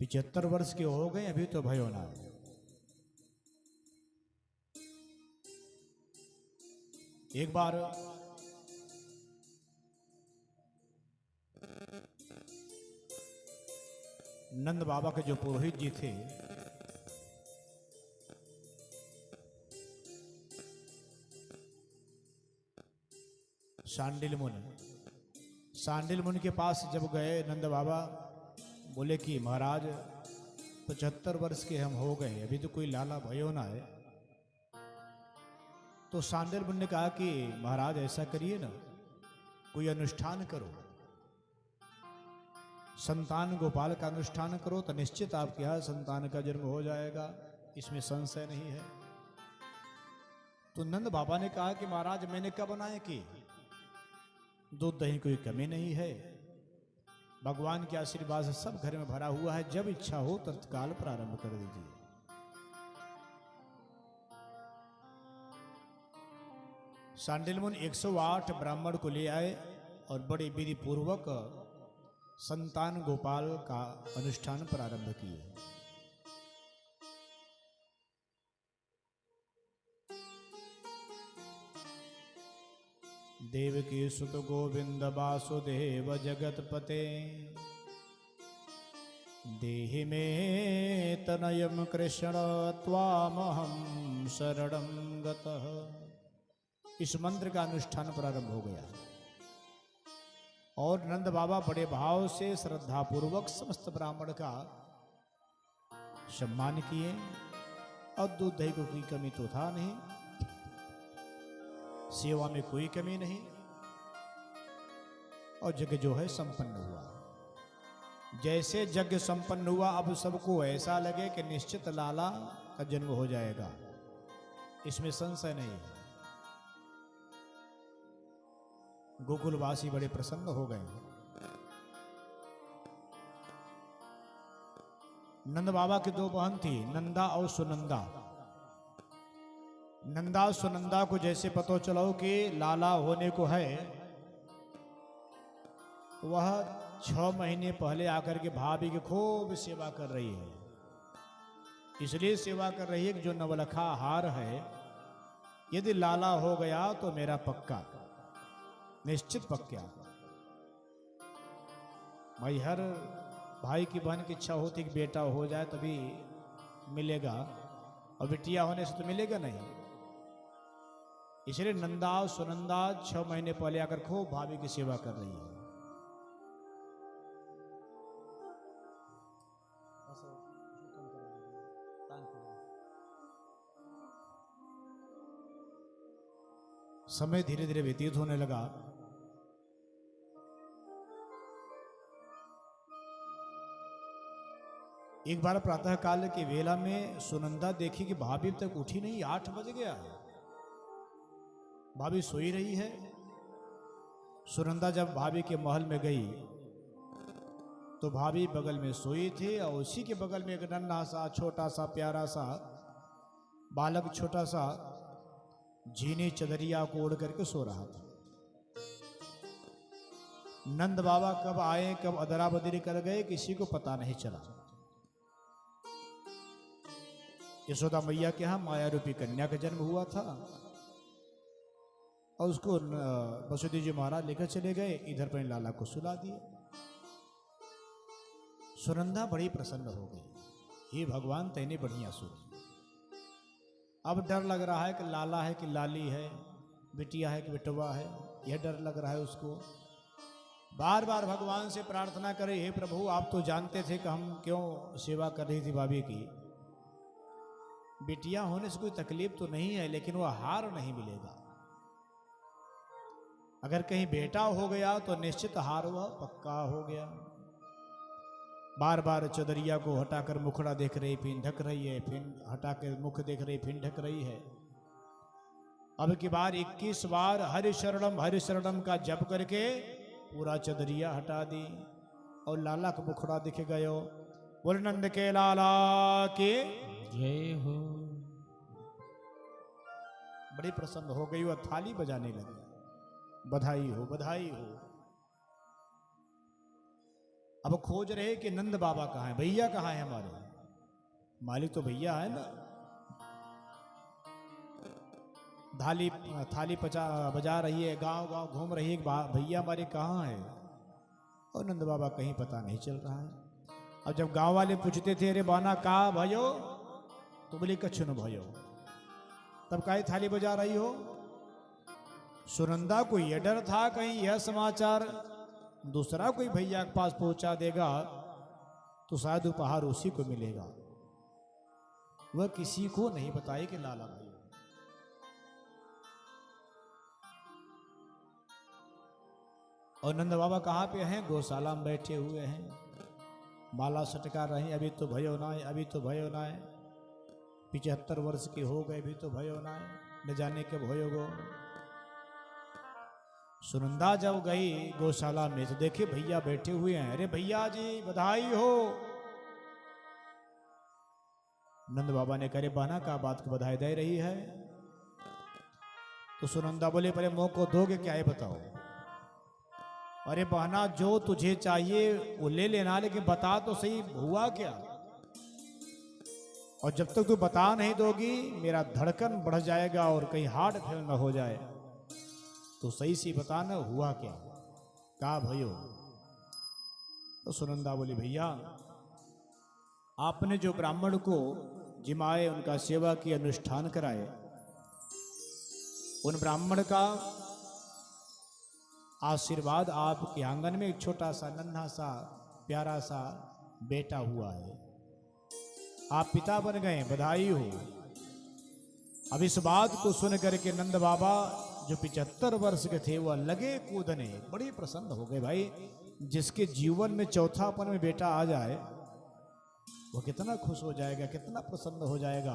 75 वर्ष के हो गए, अभी तो भयो ना। एक बार नंद बाबा के जो पुरोहित जी थे, सांडिल मुनि के पास जब गए नंद बाबा, बोले कि महाराज 75 वर्ष के हम हो गए, अभी तो कोई लाला भयो ना है। तो सांडिल मुनि ने कहा कि महाराज ऐसा करिए ना, कोई अनुष्ठान करो, संतान गोपाल का अनुष्ठान करो, तो निश्चित आपके यहाँ संतान का जन्म हो जाएगा, इसमें संशय नहीं है। तो नंद बाबा ने कहा कि महाराज मैंने क्या बनाया कि दूध दही कोई कमी नहीं है, भगवान के आशीर्वाद से सब घर में भरा हुआ है, जब इच्छा हो तत्काल प्रारंभ कर दीजिए। सांडिल मुनि 108 ब्राह्मण को ले आए और बड़े विधि पूर्वक संतान गोपाल का अनुष्ठान प्रारंभ किए। देवकी सुत गोविंद वासुदेव जगतपते, देहि मे तनयम कृष्ण त्वामहं शरणं गतः। इस मंत्र का अनुष्ठान प्रारंभ हो गया और नंद बाबा बड़े भाव से श्रद्धा पूर्वक समस्त ब्राह्मण का सम्मान किए। और दूध दही को कोई कमी तो था नहीं, सेवा में कोई कमी नहीं, और यज्ञ जो है संपन्न हुआ। जैसे यज्ञ संपन्न हुआ, अब सबको ऐसा लगे कि निश्चित लाला का जन्म हो जाएगा, इसमें संशय नहीं है। गोकुलवासी बड़े प्रसन्न हो गए। नंद बाबा की 2 बहन थी, नंदा और सुनंदा। नंदा सुनंदा को जैसे पता चला कि लाला होने को है, तो वह 6 महीने पहले आकर के भाभी की खूब सेवा कर रही है। इसलिए सेवा कर रही है कि जो नवलखा हार है, यदि लाला हो गया तो मेरा पक्का, निश्चित पक्का। भाई हर भाई की बहन की इच्छा होती कि बेटा हो जाए तभी मिलेगा, और बिटिया होने से तो मिलेगा नहीं। इसलिए नंदा सुनंदा 6 महीने पहले आकर खूब भाभी की सेवा कर रही है। समय धीरे धीरे व्यतीत होने लगा। एक बार प्रातः काल की वेला में सुनंदा देखी कि भाभी तक उठी नहीं, 8 बज गया है, भाभी सोई रही है। सुनंदा जब भाभी के महल में गई तो भाभी बगल में सोई थी, और उसी के बगल में एक नन्हा सा छोटा सा प्यारा सा बालक, छोटा सा झीनी चदरिया को ओढ़ करके सो रहा था। नंद बाबा कब आए कब अदरा बदरी कर गए किसी को पता नहीं चला। यशोदा मैया के यहां माया रूपी कन्या का जन्म हुआ था, और उसको वसुदेव जी महाराज लेकर चले गए, इधर पर लाला को सुला दिए। सुनंदा बड़ी प्रसन्न हो गई, हे भगवान तैने बढ़िया सुनी। अब डर लग रहा है कि लाला है कि लाली है, बिटिया है कि बिटवा है, यह डर लग रहा है उसको। बार बार भगवान से प्रार्थना करे, हे प्रभु आप तो जानते थे कि हम क्यों सेवा कर रही थी भाभी की, बिटिया होने से कोई तकलीफ तो नहीं है, लेकिन वह हार नहीं मिलेगा। अगर कहीं बेटा हो गया तो निश्चित हार वह पक्का हो गया। बार बार चदरिया को हटाकर मुखड़ा देख रही, फिर ढक रही है, फिर हटाकर मुख देख रही, फिर ढक रही है। अब की बार 21 बार हरि शरणम का जप करके पूरा चदरिया हटा दी, और लाला का मुखड़ा दिख गयो। बोल नंद के लाला के जय हो। बड़ी प्रसन्न हो गई, वह थाली बजाने लगी, बधाई हो बधाई हो। अब खोज रहे कि नंद बाबा कहाँ हैं, भैया कहाँ हैं हमारे, मालिक तो भैया है ना। थाली बजा रही है, गांव गांव घूम रही है, भैया हमारे कहाँ है, और नंद बाबा कहीं पता नहीं चल रहा है। अब जब गांव वाले पूछते थे अरे बाना कहा भयो, तो बोले कछु न भयो। तब काहे थाली बजा रही हो। सुनंदा को यह डर था कहीं यह समाचार दूसरा कोई भैया के पास पहुंचा देगा तो शायद उपहार उसी को मिलेगा। वह किसी को नहीं बताए कि लाला भाई। और नंद बाबा कहाँ पे हैं, गौशाला में बैठे हुए हैं, माला सटका रहे हैं। अभी तो भयो ना है, अभी तो भयो ना है, 75 वर्ष के हो गए, भी तो भयो ना है, न जाने कब भयो गो। सुनंदा जब गई गौशाला में तो देखे भैया बैठे हुए हैं। अरे भैया जी बधाई हो। नंद बाबा ने करे बहना का बात को बधाई दे रही है। तो सुनंदा बोले पहले मुंह को दोगे क्या है बताओ। अरे बहना जो तुझे चाहिए वो ले लेना, लेकिन बता तो सही हुआ क्या। और जब तक तू बता नहीं दोगी मेरा धड़कन बढ़ जाएगा और कहीं हार्ट फेल न हो जाए, तो सही सी बताना हुआ क्या, का भयो। तो सुनंदा बोली भैया आपने जो ब्राह्मण को जिमाए, उनका सेवा की अनुष्ठान कराए, उन ब्राह्मण का आशीर्वाद आपके आंगन में एक छोटा सा नन्हा सा प्यारा सा बेटा हुआ है, आप पिता बन गए, बधाई हो। अब इस बात को सुन करके नंद बाबा जो 75 वर्ष के थे वह लगे कूदने, बड़ी प्रसन्न हो गए। भाई जिसके जीवन में चौथापन में बेटा आ जाए वो कितना खुश हो जाएगा, कितना प्रसन्न हो जाएगा।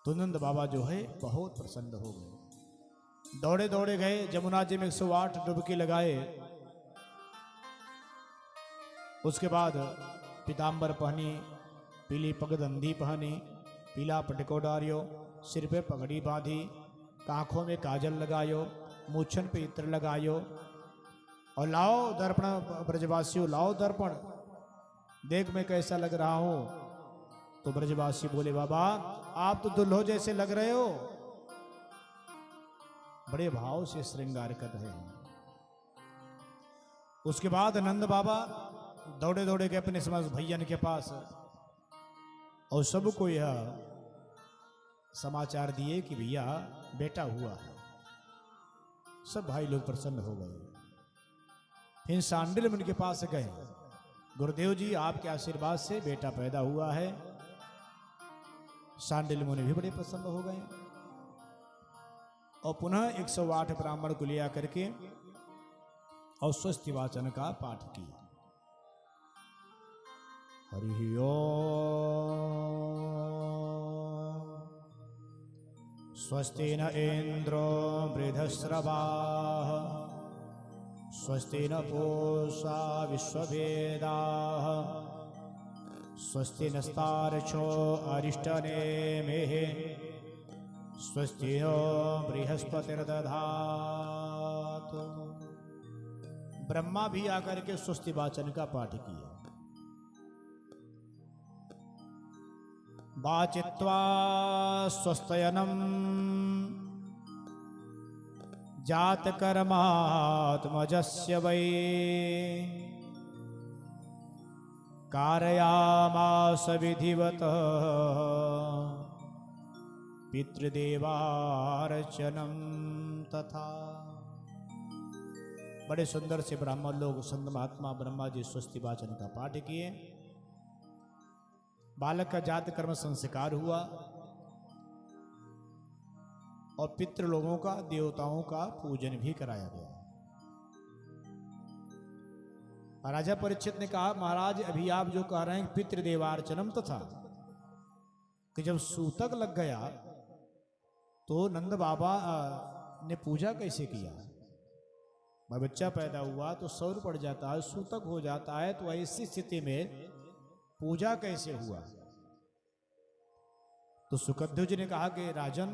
तो नंद बाबा जो है बहुत प्रसन्न हो गए। दौड़े दौड़े गए जमुना जी में 108 डुबकी लगाए। उसके बाद पीताम्बर पहनी, पीली पगडंडी पहनी, पीला पटको डारियो, सिर पे पगड़ी बांधी, आंखों में काजल लगायो, मूछन पे इत्र लगायो, और लाओ दर्पण ब्रजवासियों, लाओ दर्पण, देख मैं कैसा लग रहा हूं। तो ब्रजवासी बोले बाबा आप तो दुल्हो जैसे लग रहे हो। बड़े भाव से श्रृंगार कर रहे हैं। उसके बाद नंद बाबा दौड़े दौड़े गए अपने समझ भैयन के पास और सबको यह समाचार दिए कि भैया बेटा हुआ है। सब भाई लोग प्रसन्न हो गए। फिर सांडिल मुनि के पास गए, गुरुदेव जी आपके आशीर्वाद से बेटा पैदा हुआ है। सांडिल मुनि भी बड़े प्रसन्न हो गए और पुनः 108 ब्राह्मण को लिया करके और स्वस्ति वाचन का पाठ किया। हरि ओम। स्वस्ति न इंद्रो वृधस्रवाः, स्वस्ति न पूषा विश्ववेदाः, स्वस्ति नस्तार्क्ष्यो अरिष्टनेमिः, स्वस्ति नो बृहस्पतिर्दधातु। ब्रह्मा भी आकर के स्वस्ति वाचन का पाठ किया। वाचित्वा स्वस्तयनम जातकर्मात्मजस्य वै, कारयामास विधिवतः पितृदेवार्चनम तथा। बड़े सुंदर से ब्राह्मण लोग संत महात्मा ब्रह्मा जी स्वस्ति वाचन का पाठ किए। बालक का जात कर्म संस्कार हुआ और पितृ लोगों का, देवताओं का पूजन भी कराया गया। राजा परीक्षित ने कहा महाराज अभी आप जो कह रहे हैं पितृदेवार्चनम तथा, कि जब सूतक लग गया तो नंद बाबा ने पूजा कैसे किया। भाई बच्चा पैदा हुआ तो सौर पड़ जाता है, सूतक हो जाता है, तो ऐसी स्थिति में पूजा कैसे हुआ। तो सुखदेव जी ने कहा कि राजन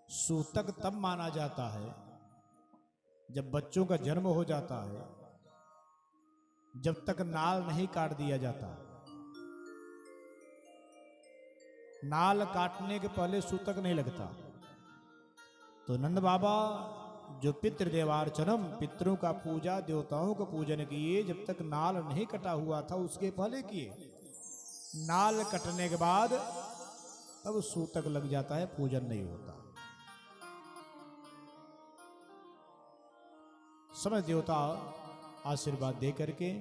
सूतक तब माना जाता है जब बच्चों का जन्म हो जाता है जब तक नाल नहीं काट दिया जाता, नाल काटने के पहले सूतक नहीं लगता। तो नंद बाबा जो पितृदेवार्चनम, पितरों का पूजा, देवताओं का पूजन किए, जब तक नाल नहीं कटा हुआ था उसके पहले किए। नाल कटने के बाद तब सूतक लग जाता है, पूजन नहीं होता। समय देवता आशीर्वाद दे करके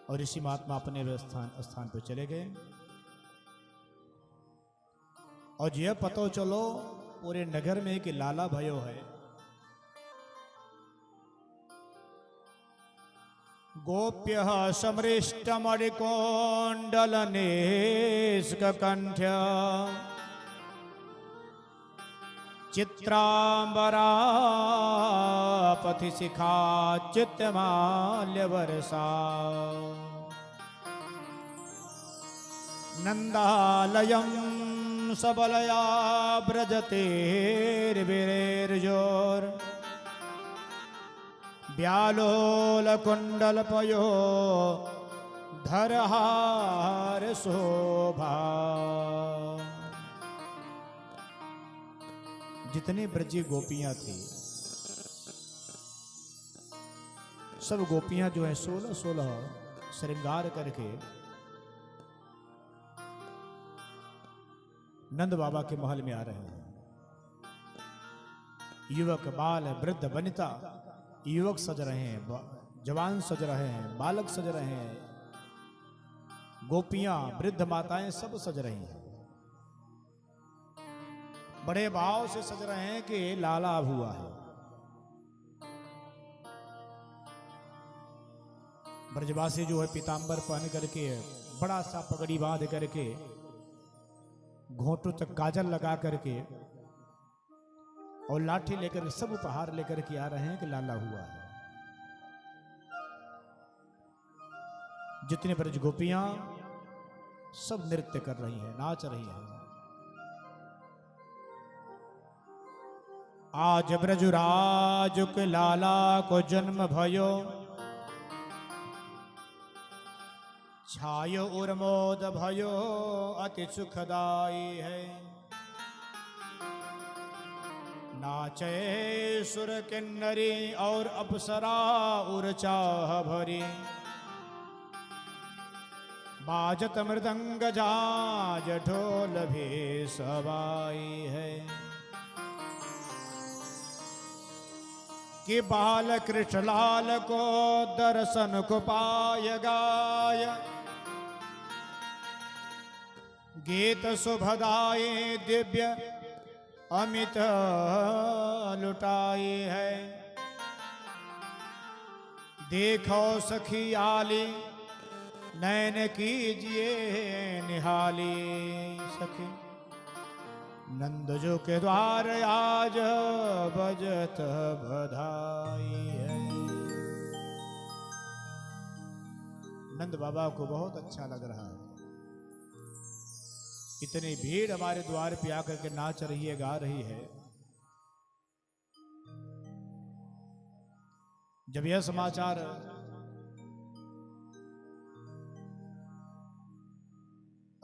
और ऋषि महात्मा अपने स्थान पर चले गए। और यह पतो चलो पूरे नगर में कि लाला भयो है। गोप्य समृष्टमणिकोण्डलनेस्ककण्ठ्य चित्रांबरा पथिशिखा चित्तमाल्यवर्षा नंदालयं सबलया व्रजतेर्विरेर्जोर व्यालोलकुण्डलपयो धरहार शोभा। जितनी ब्रजी गोपियां थी, सब गोपियां जो है 16-16 श्रृंगार करके नंद बाबा के महल में आ रहे हैं। युवक, बाल, वृद्ध, वनिता, युवक सज रहे हैं, जवान सज रहे हैं, बालक सज रहे हैं, गोपियां, वृद्ध माताएं सब सज रही हैं। बड़े भाव से सज रहे हैं कि लाला हुआ है। ब्रजवासी जो है पीतांबर पहन करके, बड़ा सा पगड़ी बांध करके, घोंटों तक काजल लगा करके और लाठी लेकर सब उपहार लेकर के आ रहे हैं कि लाला हुआ है। जितने ब्रज गोपियां सब नृत्य कर रही हैं, नाच रही हैं। आज ब्रजराज के लाला को जन्म भयो, छायो उर्मोद भयो अति सुखदाई है। नाचे सुर किन्नरी और अप्सरा उर चाह भरी, बाजत मृदंग जाज ढोल भी सवाई है। कि बाल कृष्ण लाल को दर्शन को पाय गाय, गीत सुभदाई दिव्य अमित लुटाई है। देखो सखी आली नैन कीजिए निहाली, सखी नंद जो के द्वार आज बजत बधाई है। नंद बाबा को बहुत अच्छा लग रहा है। इतनी भीड़ हमारे द्वार पे आकर के नाच रही है, गा रही है। जब यह समाचार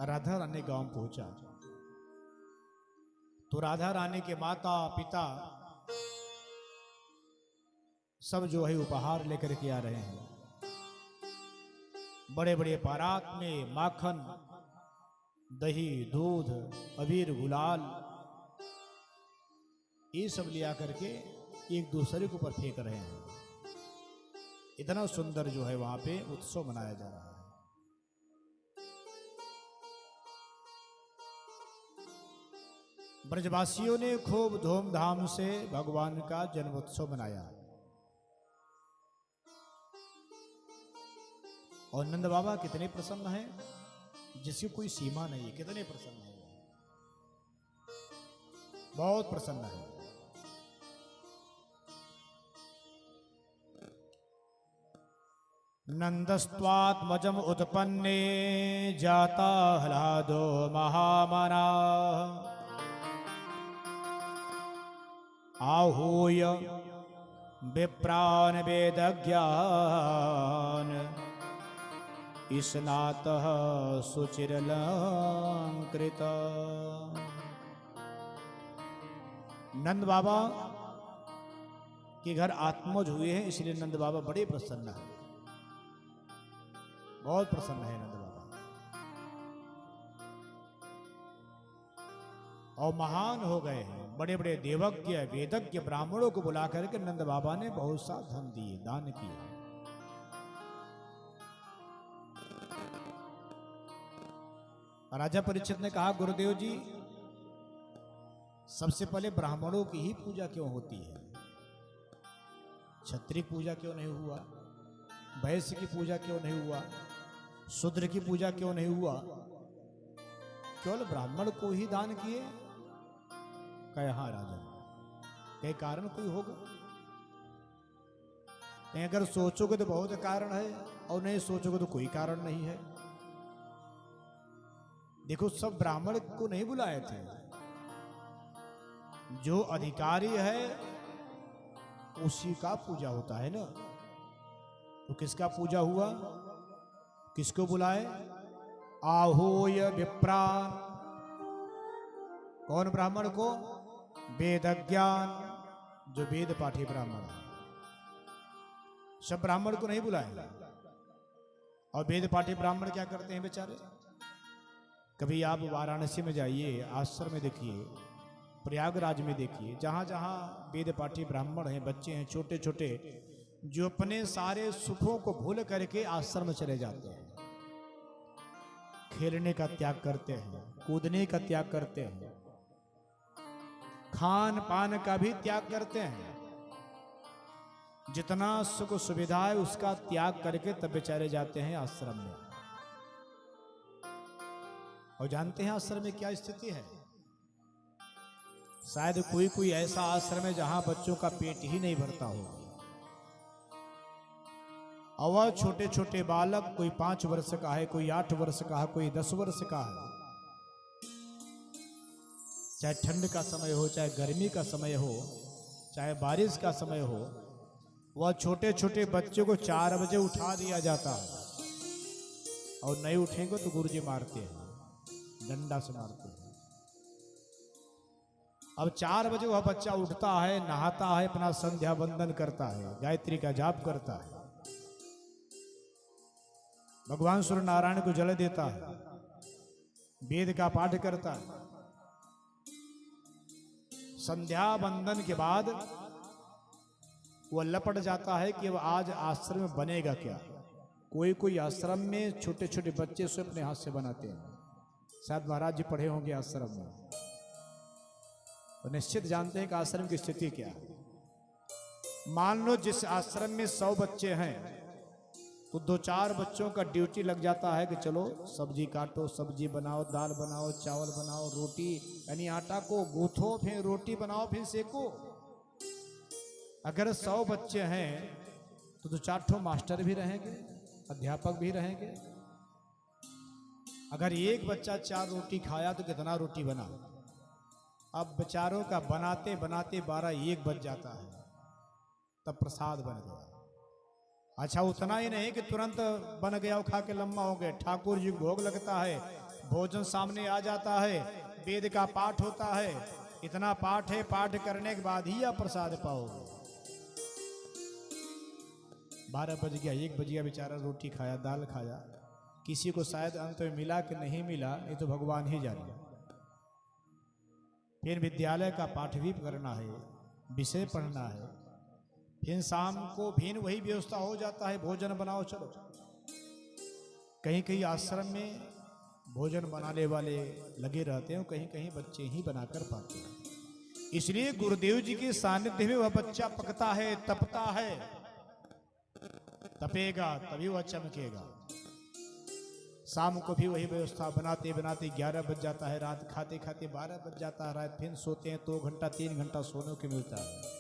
राधा रानी गांव पहुंचा तो राधा रानी के माता पिता सब जो है उपहार लेकर के आ रहे हैं। बड़े बड़े पारात में माखन, दही, दूध, अबीर, गुलाल ये सब लिया करके एक दूसरे के ऊपर फेंक रहे हैं। इतना सुंदर जो है वहां पे उत्सव मनाया जा रहा है। ब्रजवासियों ने खूब धूमधाम से भगवान का जन्मोत्सव मनाया और नंद बाबा कितने प्रसन्न हैं, जिसकी कोई सीमा नहीं है। कितने प्रसन्न है, बहुत प्रसन्न है। नंदस्त्वात्मजम उत्पन्ने जाता ह्लादो महामना, आहूय विप्रान वेदज्ञान स्नातः सुचिरलंकृत। नंद बाबा के घर आत्मज हुए हैं, इसलिए नंद बाबा बड़े प्रसन्न हैं, बहुत प्रसन्न है नंद बाबा। और महान हो गए हैं, बड़े बड़े देवज्ञ वेदज्ञ ब्राह्मणों को बुला करके नंद बाबा ने बहुत सा धन दिए, दान किए। राजा परीक्षित ने कहा, गुरुदेव जी सबसे पहले ब्राह्मणों की ही पूजा क्यों होती है, क्षत्रिय पूजा क्यों नहीं हुआ, वैश्य की पूजा क्यों नहीं हुआ, शूद्र की पूजा क्यों नहीं हुआ, केवल ब्राह्मण को ही दान किए? कहे हाँ राजा, कई कारण कोई होगा। कहीं अगर सोचोगे तो बहुत कारण है, और नहीं सोचोगे तो कोई कारण नहीं है। देखो, सब ब्राह्मण को नहीं बुलाए थे, जो अधिकारी है उसी का पूजा होता है ना। तो किसका पूजा हुआ, किसको बुलाए? आहोय विप्रा, कौन ब्राह्मण को? वेदज्ञान, जो वेद पाठी ब्राह्मण है। सब ब्राह्मण को नहीं बुलाए। और वेद पाठी ब्राह्मण क्या करते हैं बेचारे? कभी आप वाराणसी में जाइए, आश्रम में देखिए, प्रयागराज में देखिए, जहां जहां वेद पाठी ब्राह्मण हैं, बच्चे हैं छोटे छोटे, जो अपने सारे सुखों को भूल करके आश्रम में चले जाते हैं, खेलने का त्याग करते हैं, कूदने का त्याग करते हैं, खान पान का भी त्याग करते हैं, जितना सुख सुविधा है उसका त्याग करके तब बेचारे जाते हैं आश्रम में। और जानते हैं आश्रम में क्या स्थिति है? शायद कोई कोई ऐसा आश्रम है जहां बच्चों का पेट ही नहीं भरता हो। और वह छोटे छोटे बालक, कोई 5 वर्ष का है, कोई 8 वर्ष का है, कोई 10 वर्ष का है, चाहे ठंड का समय हो, चाहे गर्मी का समय हो, चाहे बारिश का समय हो, वह छोटे छोटे बच्चों को 4 बजे उठा दिया जाता है। और नहीं उठेंगे तो गुरुजी मारते हैं, डंडा से मारते हैं। अब 4 बजे वह बच्चा उठता है, नहाता है, अपना संध्या वंदन करता है, गायत्री का जाप करता है, भगवान सूर्य नारायण को जल देता है, वेद का पाठ करता है। संध्या वंदन के बाद वह लपट जाता है कि अब आज आश्रम में बनेगा क्या। कोई कोई आश्रम में छोटे छोटे बच्चे से अपने हाथ से बनाते हैं, शायद महाराज जी पढ़े होंगे आश्रम में, तो निश्चित जानते हैं कि आश्रम की स्थिति क्या है। मान लो जिस आश्रम में 100 बच्चे हैं, तो 2-4 बच्चों का ड्यूटी लग जाता है कि चलो सब्जी काटो, सब्जी बनाओ, दाल बनाओ, चावल बनाओ, रोटी यानी आटा को गूंथो, फिर रोटी बनाओ, फिर सेको। अगर 100 बच्चे हैं तो 2-4 मास्टर भी रहेंगे, अध्यापक भी रहेंगे। अगर एक बच्चा 4 रोटी खाया तो कितना रोटी बना? अब बेचारों का बनाते बनाते 12-1 बज जाता है, तब प्रसाद बन गया। अच्छा, उतना ही नहीं कि तुरंत बन गया और खा के लम्बा हो गए। ठाकुर जी को भोग लगता है, भोजन सामने आ जाता है, वेद का पाठ होता है, इतना पाठ है, पाठ करने के बाद ही आप प्रसाद पाओगे। 12 बज गया, 1 बज गया, बेचारा रोटी खाया, दाल खाया, किसी को शायद अंत में मिला कि नहीं मिला, ये तो भगवान ही जाने। फिर विद्यालय का पाठ भी करना है, विषय पढ़ना है, फिर शाम को फिर वही व्यवस्था हो जाता है, भोजन बनाओ चलो। कहीं कहीं आश्रम में भोजन बनाने वाले लगे रहते हैं, कहीं कहीं बच्चे ही बनाकर पाते हैं। इसलिए गुरुदेव जी के सानिध्य में वह बच्चा पकता है, तपता है, तपेगा तभी वह चमकेगा। शाम को भी वही व्यवस्था बनाते बनाते 11 बज जाता है, रात खाते खाते 12 बज जाता है, रात फिर सोते हैं 2 घंटा 3 घंटा सोने को मिलता है।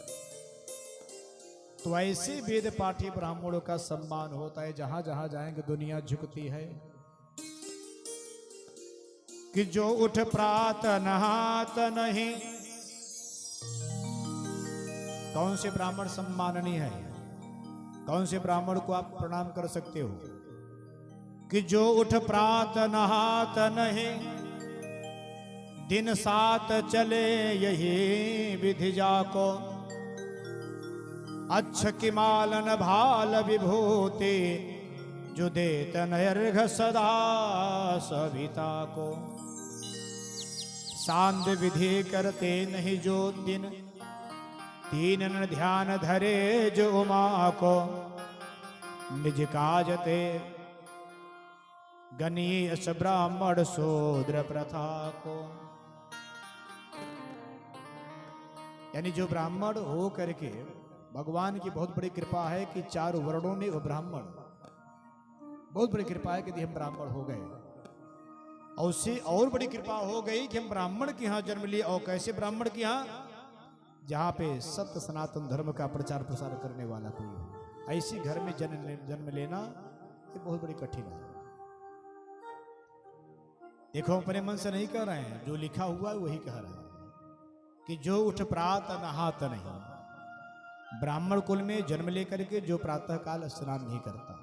तो ऐसे वेद पाठी ब्राह्मणों का सम्मान होता है। जहां जहां जाएंगे दुनिया झुकती है कि जो उठ प्रात नहात नहीं, कौन से ब्राह्मण सम्माननीय है, कौन से ब्राह्मण को आप प्रणाम कर सकते हो? कि जो उठ प्रात नहात नहीं, दिन सात चले यही विधि जाको, अच्छ की मालन भाल विभूति, जो देत नयर्घ सदा सविता को। सांध्य विधि करते नहीं जो दिन, तीन न ध्यान धरे जो उमा को, निज काजते गणेश ब्राह्मण शूद्र प्रथा को। यानी जो ब्राह्मण हो करके, भगवान की बहुत बड़ी कृपा है कि चारों वर्णों में वो ब्राह्मण, बहुत बड़ी कृपा है कि हम ब्राह्मण हो गए। और उससे और बड़ी कृपा हो गई कि हम ब्राह्मण के यहाँ जन्म लिए। और कैसे ब्राह्मण के यहाँ? जहाँ पे सत्य सनातन धर्म का प्रचार प्रसार करने वाला कोई हो। ऐसी घर में जन्म लेना ये बहुत बड़ी कठिन है। देखो, अपने मन से नहीं कह रहे हैं, जो लिखा हुआ है वही कह रहे हैं कि जो उठ प्रात नहात नहीं। ब्राह्मण कुल में जन्म लेकर के जो प्रातः काल स्नान नहीं करता,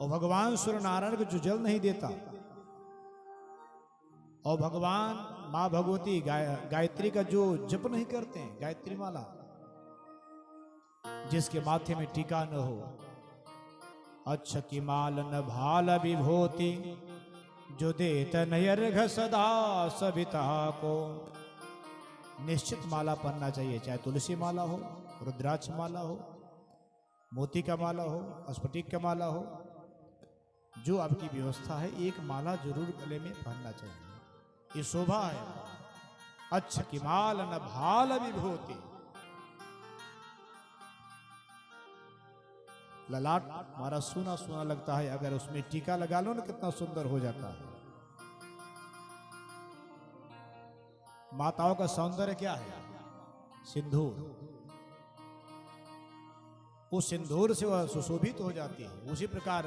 और भगवान सूर्य नारायण को जो जल नहीं देता, और भगवान मां भगवती गायत्री का जो जप नहीं करते हैं, गायत्री माला, जिसके माथे में टीका न हो, अच्छ की माल न भाल विभूति, जो देत नयर्घ सदा सविता को। निश्चित माला पहनना चाहिए, चाहे तुलसी माला हो, रुद्राक्ष माला हो, मोती का माला हो, स्फटिक का माला हो, जो आपकी व्यवस्था है, एक माला जरूर गले में पहनना चाहिए। ये शोभा है। अच्छ की माल न भाल विभूति, ललाट हमारा सुना सुना लगता है, अगर उसमें टीका लगा लो ना कितना सुंदर हो जाता है। माताओं का सौंदर्य क्या है? सिंदूर। उस सिंदूर से वह सुशोभित हो जाती है। उसी प्रकार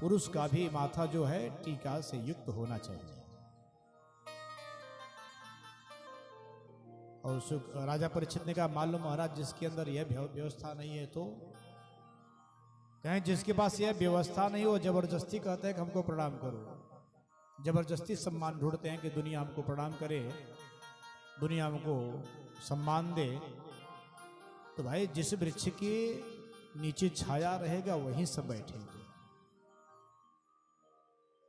पुरुष का भी माथा जो है टीका से युक्त होना चाहिए। और राजा परीक्षित ने कहा, मालूम महाराज, जिसके अंदर यह व्यवस्था नहीं है तो कहें, जिसके पास यह व्यवस्था नहीं हो, जबरदस्ती कहते हैं कि हमको प्रणाम करो। जबरदस्ती सम्मान ढूंढते हैं कि दुनिया हमको प्रणाम करे, दुनिया हमको सम्मान दे। तो भाई, जिस वृक्ष के नीचे छाया रहेगा वहीं सब बैठेंगे,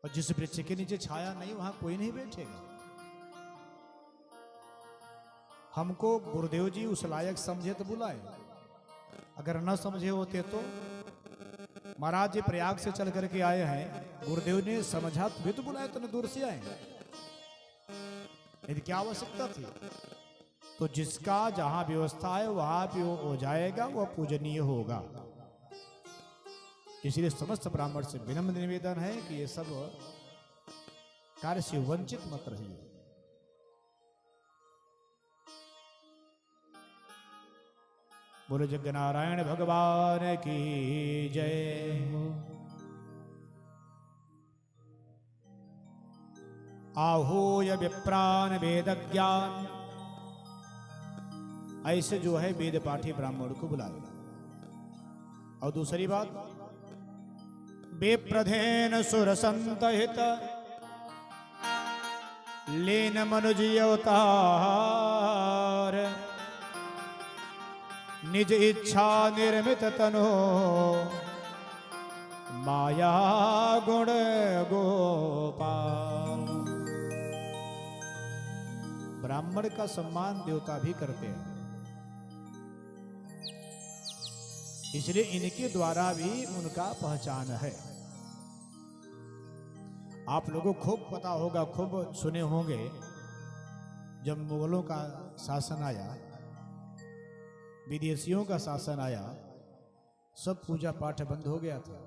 और जिस वृक्ष के नीचे छाया नहीं वहां कोई नहीं बैठेगा। हमको गुरुदेव जी उस लायक समझे तो बुलाए, अगर न समझे होते तो महाराज जी प्रयाग से चल करके आए हैं, गुरुदेव ने समझा भी तो बुलाए, तो न दूर से आए। यदि क्या आवश्यकता थी? तो जिसका जहां व्यवस्था है वहां पे वो हो जाएगा, वह पूजनीय होगा। इसलिए समस्त ब्राह्मण से विनम्र निवेदन है कि ये सब कार्य से वंचित मत रहिए। बोलो जगन्नारायण भगवान की जय। आहूय विप्रान वेद ज्ञान, ऐसे जो है वेद पाठी ब्राह्मण को बुलाएगा। और दूसरी बात, विप्रधेन सुर संतहित, लीन मनुज अवतार, निज इच्छा निर्मित तनो, माया गुण गोपाल। ब्राह्मण का सम्मान देवता भी करते हैं, इसलिए इनके द्वारा भी उनका पहचान है। आप लोगों को खूब पता होगा, खूब सुने होंगे, जब मुगलों का शासन आया, विदेशियों का शासन आया, सब पूजा पाठ बंद हो गया था।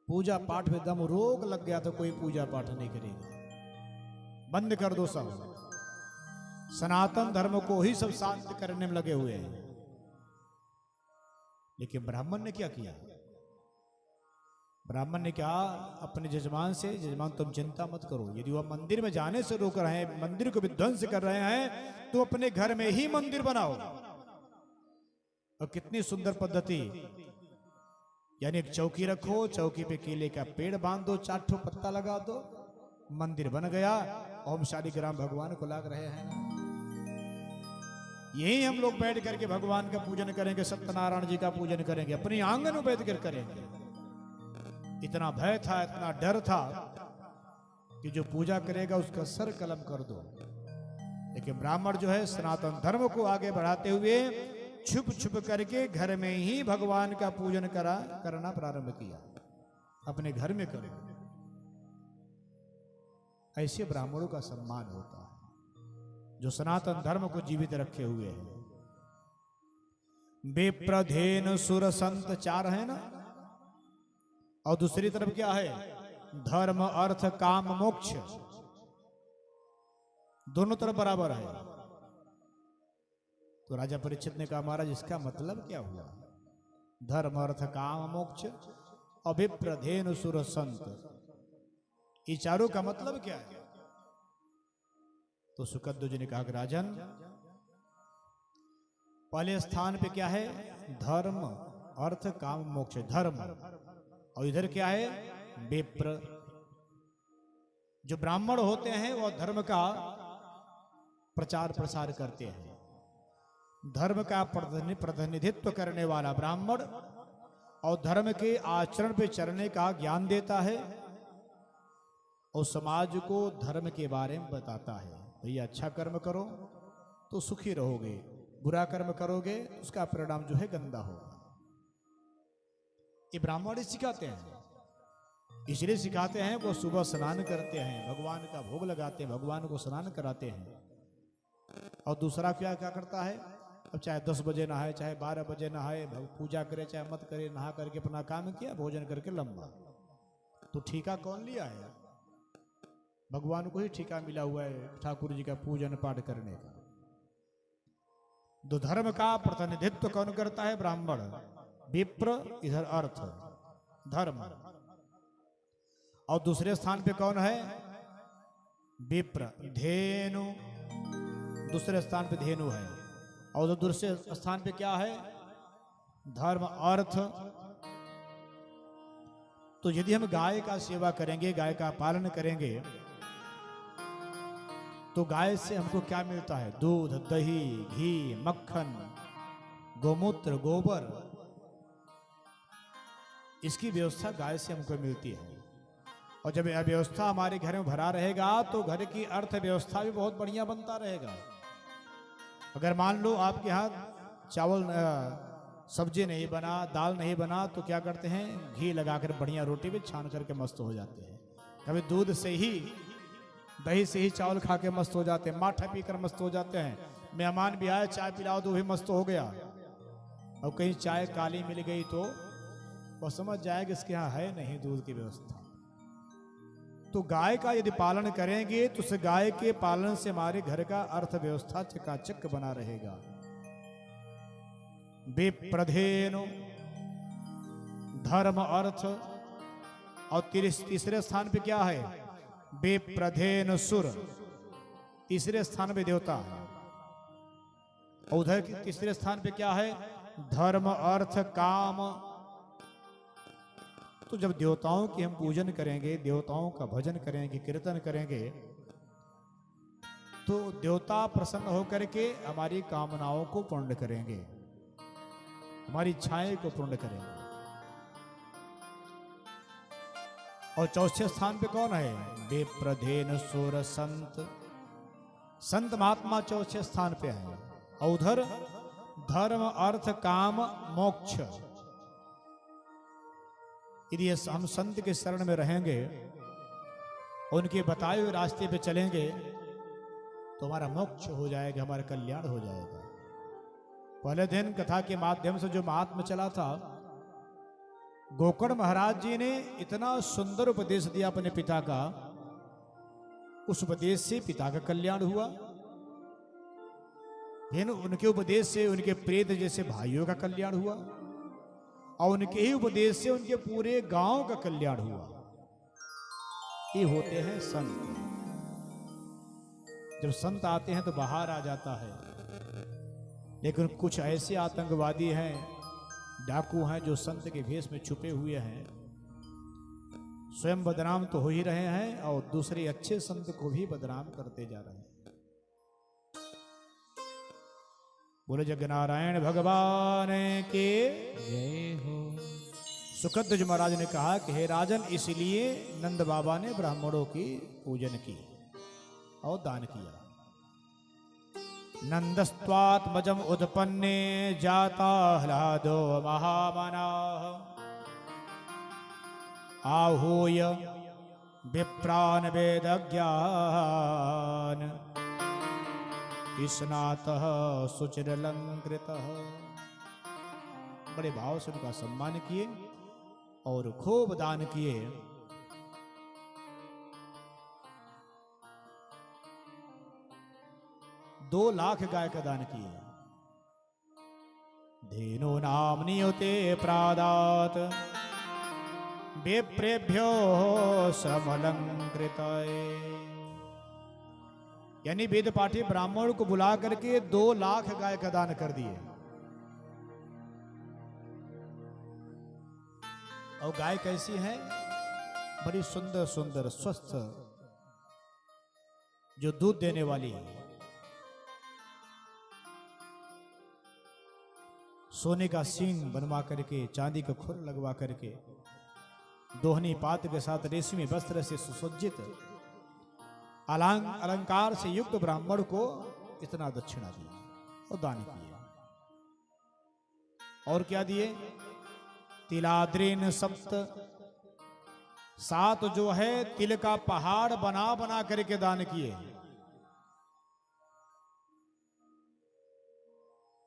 पूजा पाठ में दम रोक लग गया था, कोई पूजा पाठ नहीं करेगा, बंद कर दो सब। सनातन धर्म को ही सब शांत करने में लगे हुए हैं। लेकिन ब्राह्मण ने क्या किया? ब्राह्मण ने कहा अपने जजमान से, जजमान तुम चिंता मत करो, यदि वह मंदिर में जाने से रोक रहे हैं, मंदिर को विध्वंस कर रहे हैं, तो अपने घर में ही मंदिर बनाओ। और कितनी सुंदर पद्धति, यानी एक चौकी रखो, चौकी पे केले का पेड़ बांध दो, 4 ठो पत्ता लगा दो, मंदिर बन गया। ओम शालिग्राम भगवान को लाग रहे हैं। यही हम लोग बैठ करके भगवान का पूजन करेंगे, सत्यनारायण जी का पूजन करेंगे, अपनी आंगन में बैठ कर करेंगे। इतना भय था, इतना डर था कि जो पूजा करेगा उसका सर कलम कर दो। लेकिन ब्राह्मण जो है सनातन धर्म को आगे बढ़ाते हुए छुप छुप करके घर में ही भगवान का पूजन करना प्रारंभ किया, अपने घर में करो। ऐसे ब्राह्मणों का सम्मान होता है जो सनातन धर्म को जीवित रखे हुए हैं। विप्रधेनु सुर संत 4 है ना, और दूसरी तरफ क्या है, धर्म अर्थ काम मोक्ष, दोनों तरफ बराबर है। तो राजा परीक्षित ने कहा महाराज इसका मतलब क्या हुआ, धर्म अर्थ काम मोक्ष अभिप्रधेनु सुर संत, ये चारों का मतलब क्या है? तो सुकद्दू जी ने कहा कि राजन पहले स्थान पे क्या है, धर्म अर्थ काम मोक्ष, धर्म, और इधर क्या है, विप्र। जो ब्राह्मण होते हैं वो धर्म का प्रचार प्रसार करते हैं, धर्म का प्रतिनिधित्व करने वाला ब्राह्मण, और धर्म के आचरण पे चलने का ज्ञान देता है, और समाज को धर्म के बारे में बताता है। भैया अच्छा कर्म करो तो सुखी रहोगे, बुरा कर्म करोगे उसका परिणाम जो है गंदा होगा। ये ब्राह्मण सिखाते हैं, इसलिए सिखाते हैं वो सुबह स्नान करते हैं, भगवान का भोग लगाते हैं, भगवान को स्नान कराते हैं। और दूसरा क्या क्या करता है, अब चाहे 10 बजे नहाए, चाहे 12 बजे नहाए, पूजा करे चाहे मत करे, नहा करके अपना काम किया, भोजन करके लंबा। तो ठीका कौन लिया है? भगवान को ही ठीका मिला हुआ है ठाकुर जी का पूजन पाठ करने का। तो धर्म का प्रतिनिधित्व कौन करता है? ब्राह्मण। विप्र इधर अर्थ धर्म, और दूसरे स्थान पे कौन है? विप्र। धेनु दूसरे स्थान पे धेनु है, और दूसरे स्थान पे क्या है? धर्म अर्थ। तो यदि हम गाय का सेवा करेंगे, गाय का पालन करेंगे, तो गाय से हमको क्या मिलता है? दूध, दही, घी, मक्खन, गोमूत्र, गोबर, इसकी व्यवस्था गाय से हमको मिलती है। और जब यह व्यवस्था हमारे घर में भरा रहेगा तो घर की अर्थव्यवस्था भी बहुत बढ़िया बनता रहेगा। अगर मान लो आपके यहाँ चावल सब्जी नहीं बना, दाल नहीं बना, तो क्या करते हैं? घी लगाकर बढ़िया रोटी भी छान करके मस्त हो जाते हैं। कभी दूध से ही, दही से ही चावल खा के मस्त हो जाते हैं, माठा पीकर मस्त हो जाते हैं। मेहमान भी आए, चाय पिलाओ तो भी मस्त हो गया। और कहीं चाय काली मिल गई तो वो समझ जाएगा इसके यहाँ है नहीं दूध की व्यवस्था। तो गाय का यदि पालन करेंगे तो उस गाय के पालन से हमारे घर का अर्थव्यवस्था चकाचक बना रहेगा। विप्रधेनु धर्म अर्थ, और तीसरे स्थान पे क्या है? विप्रधेनु सुर, तीसरे स्थान पे देवता। और उधर तीसरे स्थान पे क्या है? धर्म अर्थ काम। तो जब देवताओं की हम पूजन करेंगे, देवताओं का भजन करेंगे, कीर्तन करेंगे, तो देवता प्रसन्न होकर के हमारी कामनाओं को पूर्ण करेंगे, हमारी इच्छाएं को पूर्ण करेंगे। और चौथे स्थान पे कौन है? विप्रधेनु सुर संत, संत महात्मा चौथे स्थान पे है। और उधर धर्म अर्थ काम मोक्ष। यदि हम संत के शरण में रहेंगे, उनके बताए हुए रास्ते पे चलेंगे, तो हमारा मोक्ष हो जाएगा, हमारा कल्याण हो जाएगा। पहले दिन कथा के माध्यम से जो महात्मा चला था, गोकर्ण महाराज जी ने इतना सुंदर उपदेश दिया अपने पिता का, उस उपदेश से पिता का कल्याण हुआ। फिर उनके उपदेश से उनके प्रेत जैसे भाइयों का कल्याण हुआ, और उनके ही उपदेश से उनके पूरे गांव का कल्याण हुआ। ये होते हैं संत। जब संत आते हैं तो बाहर आ जाता है। लेकिन कुछ ऐसे आतंकवादी हैं, डाकू हैं, जो संत के भेष में छुपे हुए हैं, स्वयं बदनाम तो हो ही रहे हैं और दूसरे अच्छे संत को भी बदनाम करते जा रहे हैं। बोले जगनारायण भगवान के जय हो। सुखध्वज महाराज ने कहा कि हे राजन, इसलिए नंद बाबा ने ब्राह्मणों की पूजन की और दान किया। नंदस्त्वात्मजम उत्पन्ने जाता ह्लादो महामना आहूय विप्रान वेदज्ञान स्नातः शुचिरलंकृतः। बड़े भाव से उनका सम्मान किए और खूब दान किए। 2 लाख गाय का दान किए। धेनु नाम नियुते प्रादात विप्रेभ्यो समलंकृताय। यानी वेद पाठी ब्राह्मण को बुला करके 2 लाख गाय का दान कर दिए। और गाय कैसी है? बड़ी सुंदर सुंदर स्वस्थ, जो दूध देने वाली है। सोने का सींग बनवा करके, चांदी का खुर लगवा करके, दोहनी पात के साथ रेशमी वस्त्र से सुसज्जित, अलंकार से युक्त ब्राह्मण को इतना दक्षिणा दी और दान किया। और क्या दिए? तिलाद्रीन सप्त, 7 जो है तिल का पहाड़ बना बना करके दान किए।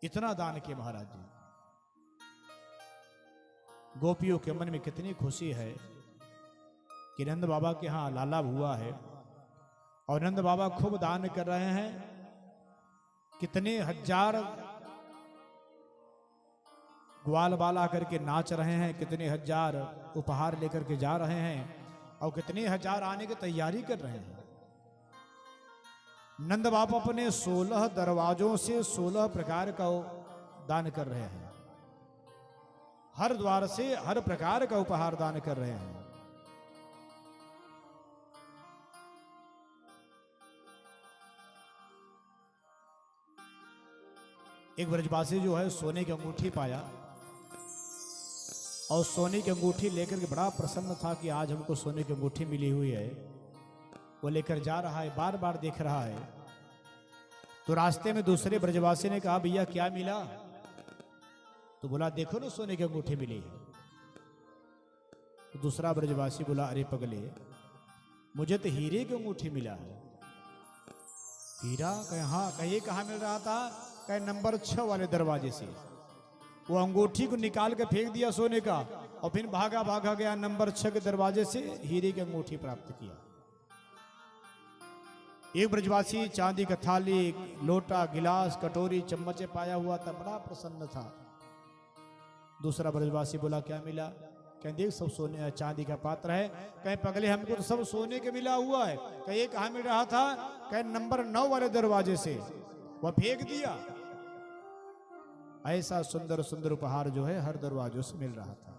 इतना दान किए महाराज जी। गोपियों के मन में कितनी खुशी है कि नंद बाबा के यहां लाला हुआ है और नंद बाबा खूब दान कर रहे हैं। कितने हजार ग्वाल बाला करके नाच रहे हैं, कितने हजार उपहार लेकर के जा रहे हैं और कितने हजार आने की तैयारी कर रहे हैं। नंद बाबा अपने 16 दरवाजों से 16 प्रकार का दान कर रहे हैं। हर द्वार से हर प्रकार का उपहार दान कर रहे हैं। एक ब्रजवासी जो है सोने की अंगूठी पाया और सोने की अंगूठी लेकर के बड़ा प्रसन्न था कि आज हमको सोने की अंगूठी मिली हुई है। वो लेकर जा रहा है, बार बार देख रहा है। तो रास्ते में दूसरे ब्रजवासी ने कहा, भैया क्या मिला? तो बोला, देखो ना सोने की अंगूठी मिली है। तो दूसरा ब्रजवासी बोला, अरे पगले, मुझे तो हीरे की अंगूठी मिला है। हीरा? हाँ। कहिए कहाँ मिल रहा था? कहे नंबर 6 वाले दरवाजे से। वो अंगूठी को निकाल के फेंक दिया सोने का और फिर भागा भागा गया, नंबर 6 के दरवाजे से हीरे की अंगूठी प्राप्त किया। एक ब्रजवासी चांदी का थाली, लोटा, गिलास, कटोरी, चम्मचे पाया हुआ था, बड़ा प्रसन्न था। दूसरा ब्रजवासी बोला, क्या मिला? कहें देख सब सोने चांदी का पात्र है। कहें पगले, हमको तो सब सोने के मिला हुआ है। कहे कहाँ मिल रहा था? कहें नंबर 9 वाले दरवाजे से। वह फेंक दिया। ऐसा सुंदर सुंदर उपहार जो है हर दरवाजों से मिल रहा था।